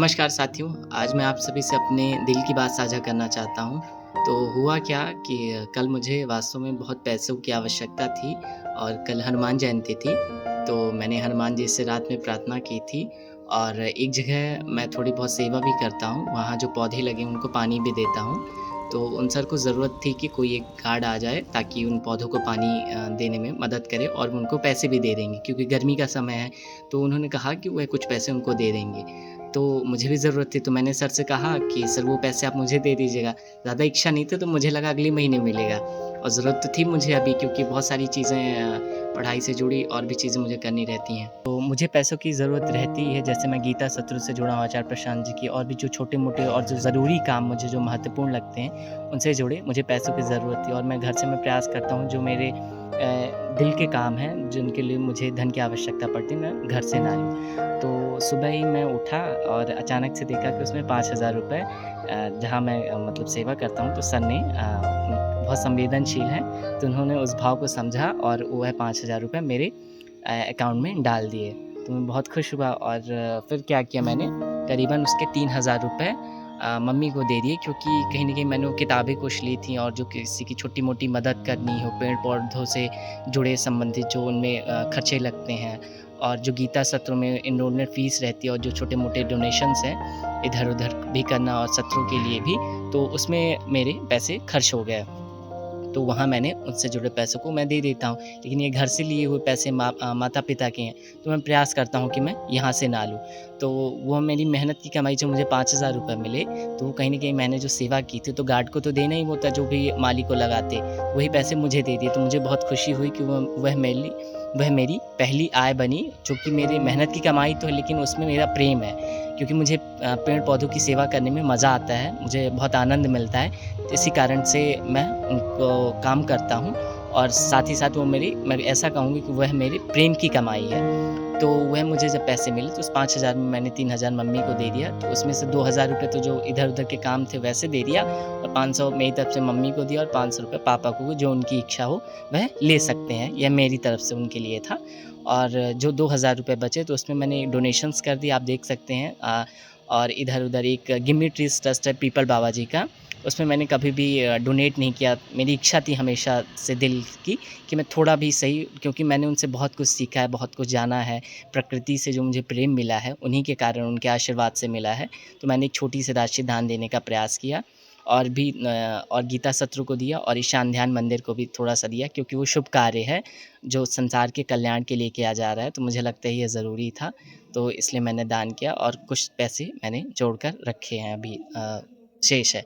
नमस्कार साथियों, आज मैं आप सभी से अपने दिल की बात साझा करना चाहता हूँ। तो हुआ क्या कि कल मुझे वास्तव में बहुत पैसों की आवश्यकता थी और कल हनुमान जयंती थी। तो मैंने हनुमान जी से रात में प्रार्थना की थी और एक जगह मैं थोड़ी बहुत सेवा भी करता हूँ, वहाँ जो पौधे लगे हैं उनको पानी भी देता हूँ। तो उन सर को ज़रूरत थी कि कोई एक गार्ड आ जाए ताकि उन पौधों को पानी देने में मदद करे और उनको पैसे भी दे देंगे क्योंकि गर्मी का समय है। तो उन्होंने कहा कि वह कुछ पैसे उनको दे देंगे। तो मुझे भी ज़रूरत थी, तो मैंने सर से कहा कि सर वो पैसे आप मुझे दे दीजिएगा। ज़्यादा इच्छा नहीं थी, तो मुझे लगा अगले महीने मिलेगा और ज़रूरत तो थी मुझे अभी क्योंकि बहुत सारी चीज़ें पढ़ाई से जुड़ी और भी चीज़ें मुझे करनी रहती हैं। तो मुझे पैसों की ज़रूरत रहती है, जैसे मैं गीता सत्र से जुड़ा हूँ आचार्य प्रशांत जी की और भी जो छोटे-मोटे और जो ज़रूरी काम मुझे जो महत्वपूर्ण लगते हैं, उनसे जुड़े मुझे पैसों की ज़रूरत थी और मैं घर से मैं प्रयास करता हूँ जो मेरे दिल के काम हैं, जिनके लिए मुझे धन की आवश्यकता पड़ती है, मैं घर से ना लूँ। तो सुबह ही मैं उठा और अचानक से देखा कि उसमें 5,000 रुपए जहाँ मैं मतलब सेवा करता हूँ तो सर ने बहुत संवेदनशील हैं, तो उन्होंने उस भाव को समझा और वह 5,000 रुपए मेरे अकाउंट में डाल दिए। तो मैं बहुत खुश हुआ और फिर क्या किया मैंने करीबन उसके 3,000 रुपए मम्मी को दे दिए क्योंकि कहीं न कहीं मैंने वो किताबें कुछ ली थी और जो किसी की छोटी-मोटी मदद करनी हो, पेड़-पौधों से जुड़े संबंधित जो उनमें खर्चे लगते हैं और जो गीता सत्रों में एनरोलमेंट फ़ीस रहती है और जो छोटे-मोटे डोनेशंस हैं, इधर-उधर भी करना और सत्रों के लिए भी, तो उसमें मेरे पैसे खर्च हो गए। तो वहाँ मैंने उनसे जुड़े पैसों को मैं दे देता हूँ। लेकिन ये घर से लिए हुए पैसे माता-पिता के हैं, तो मैं प्रयास करता हूँ कि मैं यहाँ से ना लूँ। तो वो मेरी मेहनत की कमाई जो मुझे 5,000 रुपए मिले, तो वो कहीं न कहीं मैंने जो सेवा की थी, तो गार्ड को तो देना ही वो था जो भी माली को लगाते, वही पैसे मुझे दे दिए। तो मुझे बहुत खुशी हुई कि वह मेरी पहली आय बनी, जो कि मेरी मेहनत की कमाई तो है लेकिन उसमें मेरा प्रेम है। क्योंकि मुझे पेड़-पौधों की सेवा करने में मज़ा आता है, मुझे बहुत आनंद मिलता है। तो इसी कारण से मैं उनको काम करता हूँ और साथ ही साथ मैं ऐसा कहूँगी कि वह मेरे प्रेम की कमाई है। तो वह मुझे जब पैसे मिले तो उस 5,000 में मैंने 3,000 मम्मी को दे दिया, तो उसमें से 2,000 रुपए तो जो इधर-उधर के काम थे वैसे दे दिया और 500 मेरी तरफ से मम्मी को दिया और 500 रुपए पापा को जो उनकी इच्छा हो वह ले सकते हैं, यह मेरी तरफ से उनके लिए था। और जो 2,000 रुपए बचे तो उसमें मैंने डोनेशंस कर दिए आप देख सकते हैं और इधर-उधर एक गिम्मी ट्रीज़ ट्रस्ट है पीपल बाबा जी का, उसमें मैंने कभी भी डोनेट नहीं किया। मेरी इच्छा थी हमेशा से दिल की कि मैं थोड़ा भी सही क्योंकि मैंने उनसे बहुत कुछ सीखा है, बहुत कुछ जाना है। प्रकृति से जो मुझे प्रेम मिला है, उन्हीं के कारण उनके आशीर्वाद से मिला है। तो मैंने एक छोटी-सी राशि दान देने का प्रयास किया और भी और गीता सत्र को दिया और ईशान ध्यान मंदिर को भी थोड़ा-सा दिया क्योंकि वो शुभ कार्य है, जो संसार के कल्याण के लिए किया जा रहा है, तो मुझे लगता है ये ज़रूरी था। तो इसलिए मैंने दान किया और कुछ पैसे मैंने जोड़ कर रखे हैं अभी शेष है।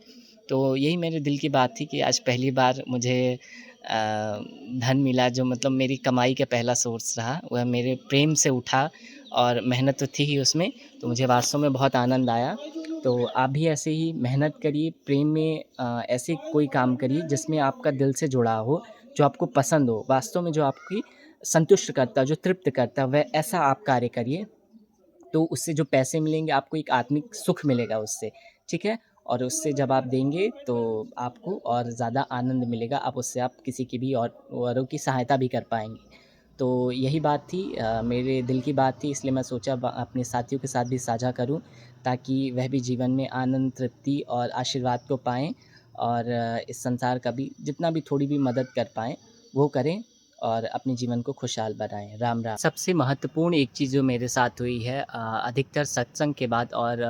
तो यही मेरे दिल की बात थी कि आज पहली बार मुझे धन मिला जो मतलब मेरी कमाई का पहला सोर्स रहा, वह मेरे प्रेम से उठा और मेहनत तो थी ही उसमें, तो मुझे वास्तव में बहुत आनंद आया। तो आप भी ऐसे ही मेहनत करिए, प्रेम में ऐसे कोई काम करिए जिसमें आपका दिल से जुड़ा हो, जो आपको पसंद हो, वास्तव में जो आपकी संतुष्ट करता है, जो तृप्त करता है, वह ऐसा आप कार्य करिए तो उससे जो पैसे मिलेंगे आपको एक आत्मिक सुख मिलेगा उससे, ठीक है? और उससे जब आप देंगे तो आपको और ज़्यादा आनंद मिलेगा, आप किसी की भी औरों की सहायता भी कर पाएँगे। तो यही बात थी मेरे दिल की बात थी इसलिए मैं सोचा अपने साथियों के साथ भी साझा करूँ, ताकि वह भी जीवन में आनंद, तृप्ति और आशीर्वाद को पाएँ और इस संसार का भी जितना भी थोड़ी भी मदद कर पाएँ, वो करें और अपने जीवन को खुशहाल बनाएँ। राम, राम। सबसे महत्वपूर्ण एक चीज़ जो मेरे साथ हुई है अधिकतर सत्संग के बाद और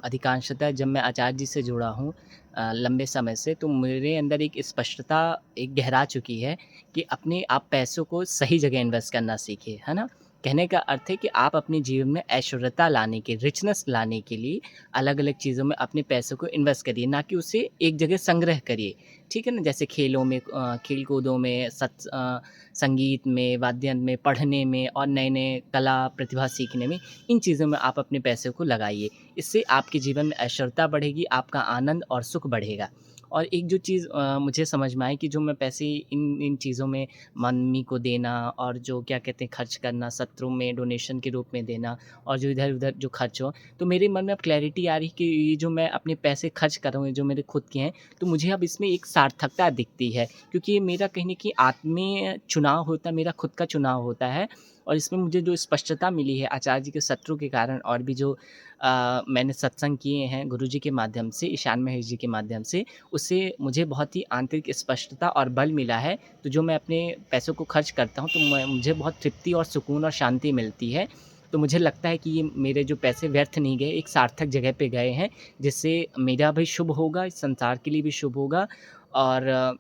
अधिकांशतः जब मैं आचार्य जी से जुड़ा हूँ लंबे समय से, तो मेरे अंदर एक स्पष्टता एक गहरा चुकी है कि अपने आप पैसों को सही जगह इन्वेस्ट करना सीखिए, है ना? कहने का अर्थ है कि आप अपने जीवन में ऐश्वर्यता लाने के, रिचनेस लाने के लिए अलग-अलग चीज़ों में अपने पैसों को इन्वेस्ट करिए, ना कि उसे एक जगह संग्रह करिए। ठीक है ना? जैसे खेलों में खेल-कूदों में, संगीत में, वाद्य यंत्र में, पढ़ने में और नए-नए कला, प्रतिभा सीखने में, इन चीज़ों में आप अपने पैसे को लगाइए। इससे आपके जीवन में ऐश्वर्यता बढ़ेगी, आपका आनंद और सुख बढ़ेगा। और एक जो चीज़ मुझे समझ में आई कि जो मैं पैसे इन इन चीज़ों में मम्मी को देना और जो क्या कहते हैं खर्च करना, सत्रों में डोनेशन के रूप में देना और जो इधर-उधर जो खर्च हो, तो मेरे मन में अब क्लैरिटी आ रही है कि ये जो मैं अपने पैसे खर्च कर रहा हूँ, ये जो मेरे खुद के हैं, तो मुझे अब इसमें एक सार्थकता दिखती है क्योंकि ये मेरा कहीं न कहीं आत्मीय चुनाव होता है, मेरा खुद का चुनाव होता है और इसमें मुझे जो स्पष्टता मिली है आचार्य जी के सत्रों के कारण और भी जो मैंने सत्संग किए हैं गुरुजी के माध्यम से, ईशान महेश जी के माध्यम से, उससे मुझे बहुत ही आंतरिक स्पष्टता और बल मिला है। तो जो मैं अपने पैसों को खर्च करता हूँ, तो मुझे बहुत तृप्ति और सुकून और शांति मिलती है। तो मुझे लगता है कि ये मेरे जो पैसे व्यर्थ नहीं गए, एक सार्थक जगह पे गए हैं, जिससे मेरा भी शुभ होगा, इस संसार के लिए भी शुभ होगा और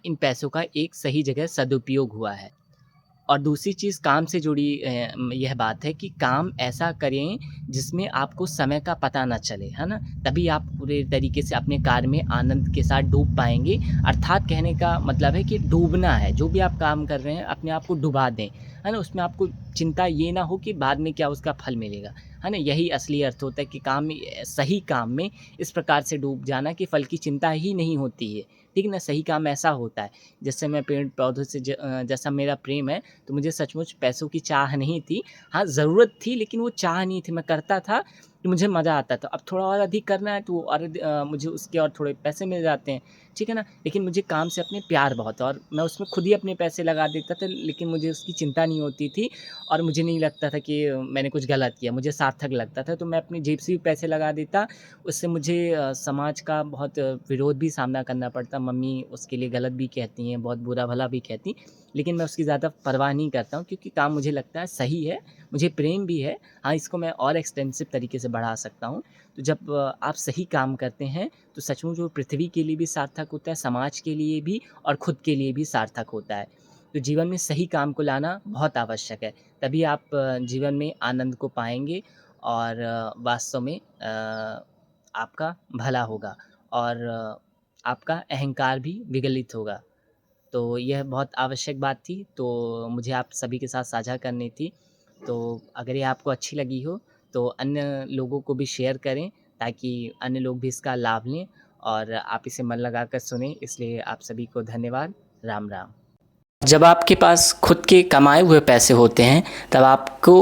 इन पैसों का एक सही जगह सदुपयोग हुआ है। और दूसरी चीज़ काम से जुड़ी यह बात है कि काम ऐसा करें जिसमें आपको समय का पता ना चले, है ना? तभी आप पूरे तरीके से अपने कार्य में आनंद के साथ डूब पाएँगे। अर्थात कहने का मतलब है कि डूबना है, जो भी आप काम कर रहे हैं अपने आप को डुबा दें, है ना? उसमें आपको चिंता ये ना हो कि बाद में क्या उसका फल मिलेगा, है ना? यही असली अर्थ होता है कि काम में सही काम में इस प्रकार से डूब जाना कि फल की चिंता ही नहीं होती है, ठीक है ना? सही काम ऐसा होता है, जैसे मैं पेड़-पौधों से जैसा मेरा प्रेम है, तो मुझे सचमुच पैसों की चाह नहीं थी। हाँ, ज़रूरत थी लेकिन वो चाह नहीं थी, मैं करता था तो मुझे मज़ा आता था। अब थोड़ा और अधिक करना है तो और मुझे उसके और थोड़े पैसे मिल जाते हैं, ठीक है ना? लेकिन मुझे काम से अपने प्यार बहुत है और मैं उसमें खुद ही अपने पैसे लगा देता था, लेकिन मुझे उसकी चिंता नहीं होती थी और मुझे नहीं लगता था कि मैंने कुछ गलत किया, मुझे सार्थक लगता था। तो मैं अपनी जेब से भी पैसे लगा देता, उससे मुझे समाज का बहुत विरोध भी सामना करना पड़ता। मम्मी उसके लिए गलत भी कहती हैं, बहुत बुरा-भला भी कहती, लेकिन मैं उसकी ज़्यादा परवाह नहीं करता हूँ क्योंकि काम मुझे लगता है सही है, मुझे प्रेम भी है। हाँ, इसको मैं और एक्सटेंसिव तरीके से बढ़ा सकता हूँ। तो जब आप सही काम करते हैं, तो सचमुच वो पृथ्वी के लिए भी सार्थक होता है, समाज के लिए भी और खुद के लिए भी सार्थक होता है। तो जीवन में सही काम को लाना बहुत आवश्यक है, तभी आप जीवन में आनंद को पाएँगे और वास्तव में आपका भला होगा और आपका अहंकार भी विगलित होगा। तो यह बहुत आवश्यक बात थी, तो मुझे आप सभी के साथ साझा करनी थी। तो अगर ये आपको अच्छी लगी हो, तो अन्य लोगों को भी शेयर करें, ताकि अन्य लोग भी इसका लाभ लें और आप इसे मन लगाकर सुनें। इसलिए आप सभी को धन्यवाद। राम, राम। जब आपके पास खुद के कमाए हुए पैसे होते हैं, तब आपको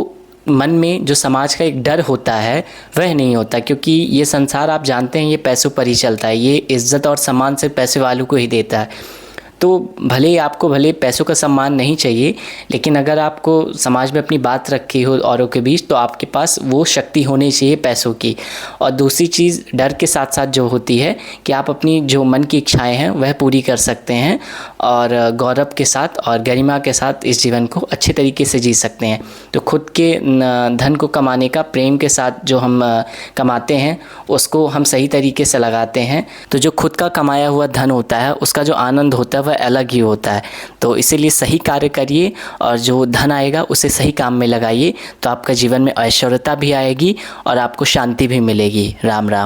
मन में जो समाज का एक डर होता है, वह नहीं होता क्योंकि ये संसार आप जानते हैं ये पैसों पर ही चलता है। ये इज़्ज़त और सम्मान सिर्फ़ पैसे वालों को ही देता है। तो भले ही आपको भले पैसों का सम्मान नहीं चाहिए, लेकिन अगर आपको समाज में अपनी बात रखी हो औरों के बीच, तो आपके पास वो शक्ति होनी चाहिए पैसों की। और दूसरी चीज़ डर के साथ साथ जो होती है कि आप अपनी जो मन की इच्छाएं हैं वह पूरी कर सकते हैं और गौरव के साथ और गरिमा के साथ इस जीवन को अच्छे तरीके से जी सकते हैं। तो खुद के धन को कमाने का प्रेम के साथ जो हम कमाते हैं, उसको हम सही तरीके से लगाते हैं, तो जो खुद का कमाया हुआ धन होता है उसका जो आनंद होता है वह अलग ही होता है। तो इसीलिए सही कार्य करिए और जो धन आएगा उसे सही काम में लगाइए, तो आपका जीवन में ऐश्वर्यता भी आएगी और आपको शांति भी मिलेगी। राम, राम।